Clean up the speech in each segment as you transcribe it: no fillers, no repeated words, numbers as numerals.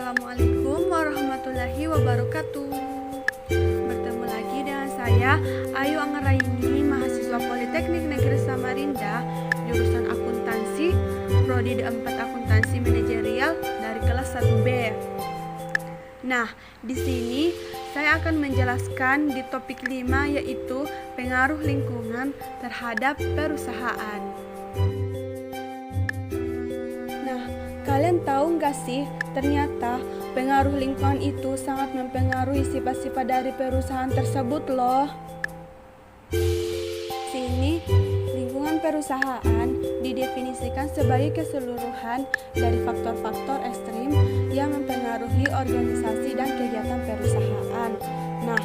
Assalamualaikum warahmatullahi wabarakatuh. Bertemu lagi dengan saya Ayu Angaraini, mahasiswa Politeknik Negeri Samarinda, jurusan Akuntansi, Prodi D4 Akuntansi Manajerial dari kelas 1B. Nah, di sini saya akan menjelaskan di topik 5, yaitu pengaruh lingkungan terhadap perusahaan. Kalian tahu nggak sih, ternyata pengaruh lingkungan itu sangat mempengaruhi sifat-sifat dari perusahaan tersebut loh. Sini, lingkungan perusahaan didefinisikan sebagai keseluruhan dari faktor-faktor ekstrim yang mempengaruhi organisasi dan kegiatan perusahaan. Nah,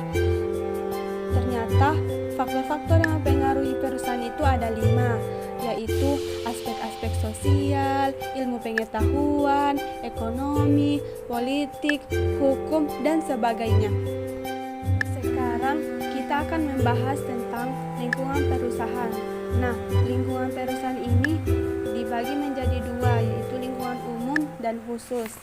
ternyata faktor-faktor yang mempengaruhi perusahaan itu ada 5, yaitu aspek-aspek sosial, ilmu pengetahuan, ekonomi, politik, hukum, dan sebagainya. Sekarang kita akan membahas tentang lingkungan perusahaan. Nah, lingkungan perusahaan ini dibagi menjadi 2, yaitu lingkungan umum dan khusus.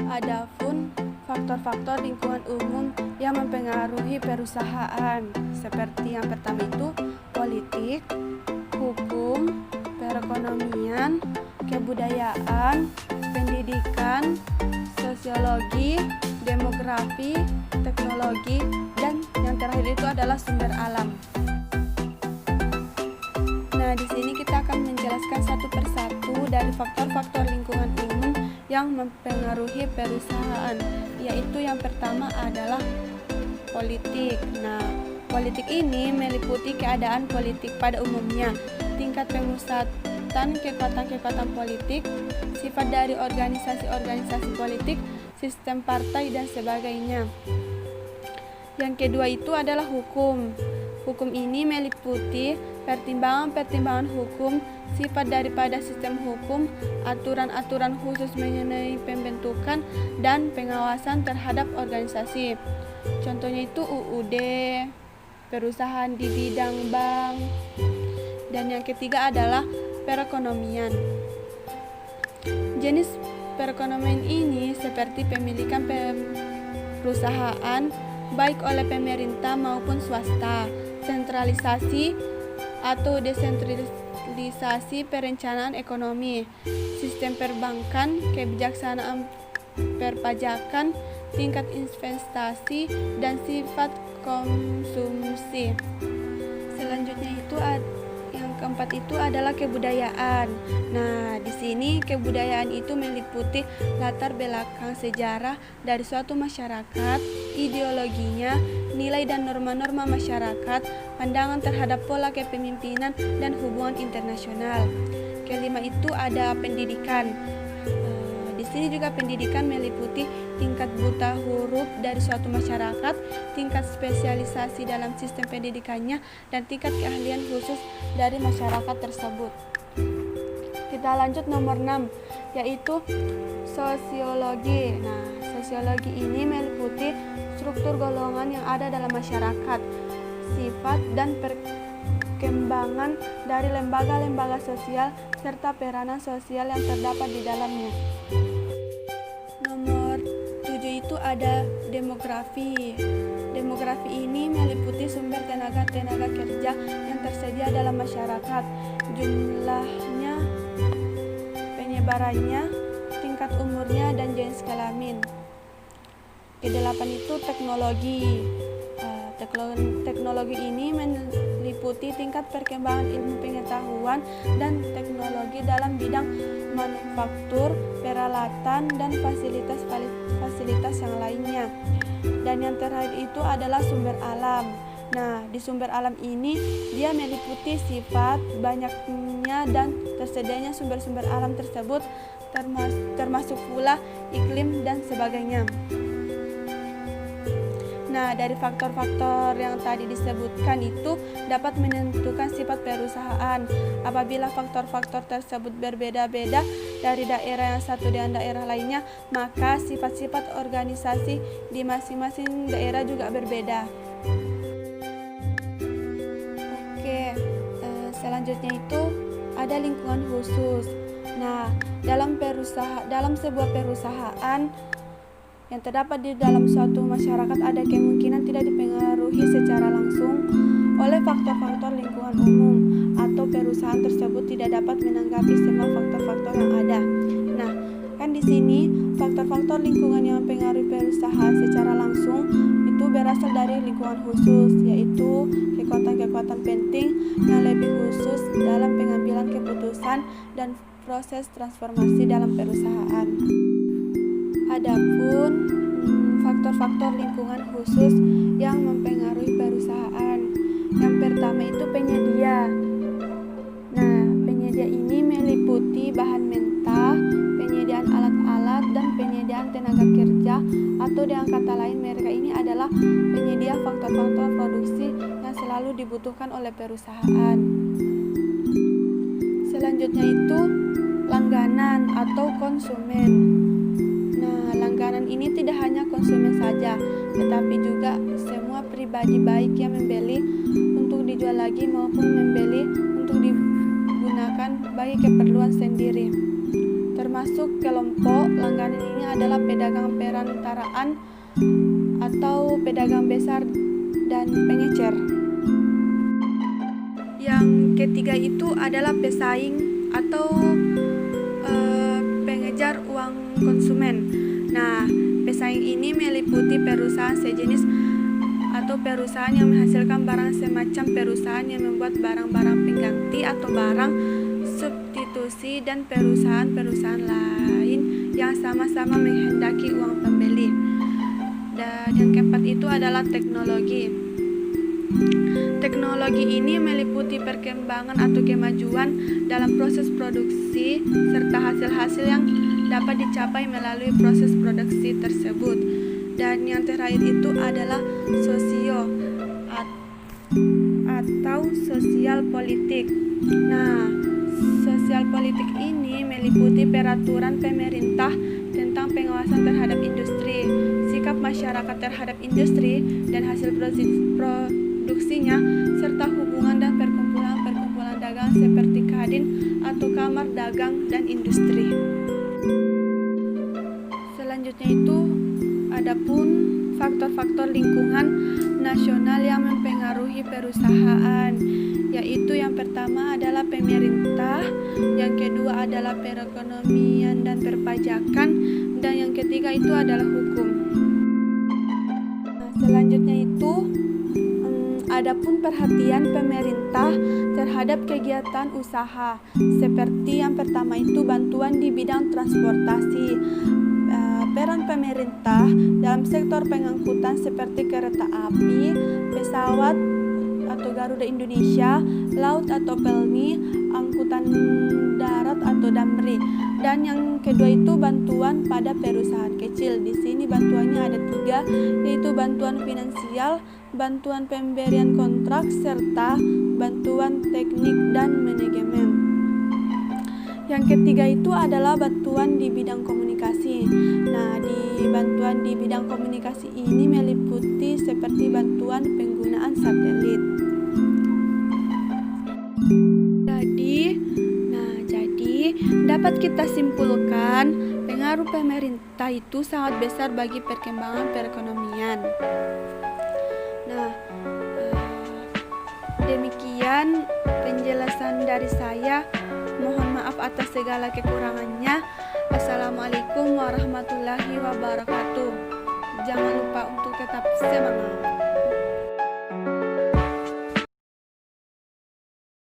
Adapun faktor-faktor lingkungan umum yang mempengaruhi perusahaan seperti yang pertama itu politik, hukum, perekonomian, kebudayaan, pendidikan, sosiologi, demografi, teknologi, dan yang terakhir itu adalah sumber alam. Nah, di sini kita akan menjelaskan satu persatu dari faktor-faktor lingkungan umum yang mempengaruhi perusahaan, yaitu yang pertama adalah politik. Nah, politik ini meliputi keadaan politik pada umumnya, tingkat pemusatan kekuatan-kekuatan politik, sifat dari organisasi-organisasi politik, sistem partai, dan sebagainya. Yang kedua itu adalah hukum. Hukum ini meliputi pertimbangan-pertimbangan hukum, sifat daripada sistem hukum, aturan-aturan khusus mengenai pembentukan dan pengawasan terhadap organisasi. Contohnya itu UUD, perusahaan di bidang bank. Dan yang ketiga adalah perekonomian. Jenis perekonomian ini seperti pemilikan perusahaan baik oleh pemerintah maupun swasta, sentralisasi atau desentralisasi perencanaan ekonomi, sistem perbankan, kebijaksanaan perpajakan, tingkat investasi, dan sifat konsumsi. Selanjutnya itu yang keempat itu adalah kebudayaan. Nah, di sini kebudayaan itu meliputi latar belakang sejarah dari suatu masyarakat, ideologinya, nilai dan norma-norma masyarakat, pandangan terhadap pola kepemimpinan dan hubungan internasional. Kelima itu ada pendidikan. Di sini juga pendidikan meliputi tingkat buta huruf dari suatu masyarakat, tingkat spesialisasi dalam sistem pendidikannya, dan tingkat keahlian khusus dari masyarakat tersebut. Kita lanjut nomor 6, yaitu sosiologi. Nah, sosiologi ini meliputi struktur golongan yang ada dalam masyarakat, sifat dan perkembangan dari lembaga-lembaga sosial, serta peranan sosial yang terdapat di dalamnya. Nomor 7 itu ada demografi. Demografi ini meliputi sumber tenaga kerja yang tersedia dalam masyarakat, jumlahnya, penyebarannya, tingkat umurnya, dan jenis kelamin. Kedelapan itu teknologi. Teknologi ini meliputi tingkat perkembangan ilmu pengetahuan dan teknologi dalam bidang manufaktur, peralatan, dan fasilitas yang lainnya. Dan yang terakhir itu adalah sumber alam. Nah, di sumber alam ini dia meliputi sifat, banyaknya dan tersedianya sumber-sumber alam tersebut, termasuk pula iklim dan sebagainya. Nah, dari faktor-faktor yang tadi disebutkan itu dapat menentukan sifat perusahaan. Apabila faktor-faktor tersebut berbeda-beda dari daerah yang satu dengan daerah lainnya, maka sifat-sifat organisasi di masing-masing daerah juga berbeda. Oke, selanjutnya itu ada lingkungan khusus. Nah, dalam sebuah perusahaan yang terdapat di dalam suatu masyarakat ada kemungkinan tidak dipengaruhi secara langsung oleh faktor-faktor lingkungan umum, atau perusahaan tersebut tidak dapat menanggapi semua faktor-faktor yang ada. Nah, kan di sini faktor-faktor lingkungan yang mempengaruhi perusahaan secara langsung itu berasal dari lingkungan khusus, yaitu kekuatan-kekuatan penting yang lebih khusus dalam pengambilan keputusan dan proses transformasi dalam perusahaan. Adapun faktor-faktor lingkungan khusus yang mempengaruhi perusahaan. Yang pertama itu penyedia. Nah, penyedia ini meliputi bahan mentah, penyediaan alat-alat, dan penyediaan tenaga kerja, atau dengan kata lain mereka ini adalah penyedia faktor-faktor produksi yang selalu dibutuhkan oleh perusahaan. Selanjutnya itu langganan atau konsumen. Nah, langganan ini tidak hanya konsumen saja, tetapi juga semua pribadi, baik yang membeli untuk dijual lagi maupun membeli untuk digunakan bagi keperluan sendiri. Termasuk kelompok langganan ini adalah pedagang perantaraan atau pedagang besar dan pengecer. Yang ketiga itu adalah pesaing atau pengejar uang konsumen. Nah, pesaing ini meliputi perusahaan sejenis atau perusahaan yang menghasilkan barang semacam perusahaan yang membuat barang-barang pengganti atau barang substitusi, dan perusahaan-perusahaan lain yang sama-sama menghendaki uang pembeli. Dan yang keempat itu adalah teknologi. Teknologi ini meliputi perkembangan atau kemajuan dalam proses produksi serta hasil-hasil yang dapat dicapai melalui proses produksi tersebut. Dan yang terakhir itu adalah sosio atau sosial politik. Nah, sosial politik ini meliputi peraturan pemerintah tentang pengawasan terhadap industri, sikap masyarakat terhadap industri dan hasil produksinya, serta hubungan dan perkumpulan-perkumpulan dagang seperti Kadin atau Kamar Dagang dan Industri. Selanjutnya itu adapun faktor-faktor lingkungan nasional yang mempengaruhi perusahaan, yaitu yang pertama adalah pemerintah, yang kedua adalah perekonomian dan perpajakan, dan yang ketiga itu adalah hukum. Nah, selanjutnya itu adapun perhatian pemerintah terhadap kegiatan usaha, seperti yang pertama itu bantuan di bidang transportasi. Peran pemerintah dalam sektor pengangkutan seperti kereta api, pesawat atau Garuda Indonesia, laut atau Pelni, angkutan darat atau Damri. Dan yang kedua itu bantuan pada perusahaan kecil. Di sini bantuannya ada 3, yaitu bantuan finansial, bantuan pemberian kontrak, serta bantuan teknik dan manajemen. Yang ketiga itu adalah bantuan di bidang komunikasi. Nah, di bantuan di bidang komunikasi ini meliputi seperti bantuan penggunaan satelit. Jadi dapat kita simpulkan pengaruh pemerintah itu sangat besar bagi perkembangan perekonomian. Nah, demikian penjelasan dari saya. Mohon maaf atas segala kekurangannya. Assalamualaikum warahmatullahi wabarakatuh. Jangan lupa untuk tetap semangat.